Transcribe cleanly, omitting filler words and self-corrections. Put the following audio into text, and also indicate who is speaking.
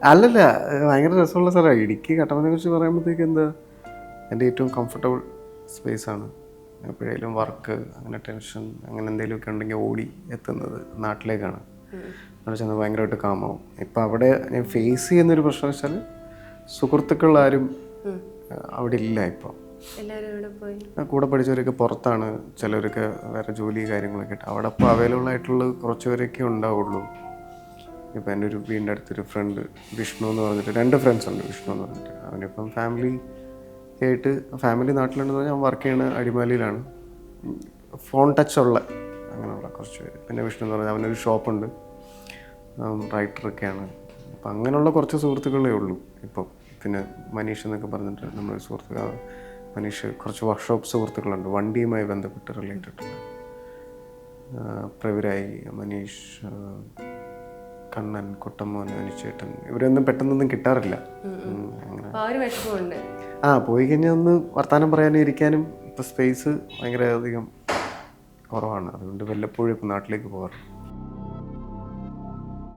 Speaker 1: അല്ലല്ല, ഭയങ്കര രസമുള്ള സ്ഥലമാണ് ഇടുക്കി. കട്ടപ്പനയെ കുറിച്ച് പറയുമ്പോഴത്തേക്ക് എന്താ, എൻ്റെ ഏറ്റവും കംഫർട്ടബിൾ സ്പേസാണ്. എപ്പോഴേലും വർക്ക് അങ്ങനെ ടെൻഷൻ അങ്ങനെ എന്തെങ്കിലുമൊക്കെ ഉണ്ടെങ്കിൽ ഓടി എത്തുന്നത് നാട്ടിലേക്കാണ്. അവിടെ ചെന്ന് ഭയങ്കരമായിട്ട് കാമാവും. ഇപ്പം അവിടെ ഞാൻ ഫേസ് ചെയ്യുന്നൊരു പ്രശ്നം വെച്ചാൽ സുഹൃത്തുക്കളാരും അവിടെ ഇല്ല ഇപ്പോൾ. കൂടെ പഠിച്ചവരൊക്കെ പുറത്താണ്, ചിലവരൊക്കെ വേറെ ജോലി കാര്യങ്ങളൊക്കെ ആയിട്ട്. അവിടെ ഇപ്പോൾ അവൈലബിൾ ആയിട്ടുള്ളത് കുറച്ച് പേരൊക്കെ ഉണ്ടാവുള്ളൂ. ഇപ്പം എൻ്റെ ഒരു വീടിൻ്റെ അടുത്തൊരു ഫ്രണ്ട് വിഷ്ണു എന്ന് പറഞ്ഞിട്ട്, 2 ഫ്രണ്ട്സ് ഉണ്ട് വിഷ്ണു എന്ന് പറഞ്ഞിട്ട്. അവനിപ്പം ഫാമിലി ആയിട്ട്, ഫാമിലി നാട്ടിലുണ്ടെന്ന് പറഞ്ഞാൽ അവൻ വർക്ക് ചെയ്യുന്ന അടിമാലിയിലാണ്. ഫോൺ ടച്ച് ഉള്ള അങ്ങനെയുള്ള കുറച്ച് പേര്. പിന്നെ വിഷ്ണു എന്ന് പറഞ്ഞാൽ അവനൊരു ഷോപ്പുണ്ട്, റൈറ്ററൊക്കെയാണ്. അപ്പം അങ്ങനെയുള്ള കുറച്ച് സുഹൃത്തുക്കളേ ഉള്ളൂ ഇപ്പോൾ. പിന്നെ മനീഷ് എന്നൊക്കെ പറഞ്ഞിട്ട് നമ്മുടെ സുഹൃത്തുക്കൾ മനീഷ്, കുറച്ച് വർക്ക്ഷോപ്പ് സുഹൃത്തുക്കളുണ്ട് വണ്ടിയുമായി ബന്ധപ്പെട്ട് റിലേറ്റഡ്. പ്രവരായി, മനീഷ്, കണ്ണൻ, കുട്ടമ്മോൻ, അനുചേട്ടൻ, ഇവരൊന്നും പെട്ടെന്നൊന്നും കിട്ടാറില്ല. അങ്ങനെ പോയി കഴിഞ്ഞാൽ ഒന്ന് വർത്തമാനം പറയാനും ഇരിക്കാനും ഇപ്പം സ്പേസ് ഭയങ്കര അധികം കുറവാണ്. അതുകൊണ്ട് വല്ലപ്പോഴും ഇപ്പം നാട്ടിലേക്ക് പോകാറ്.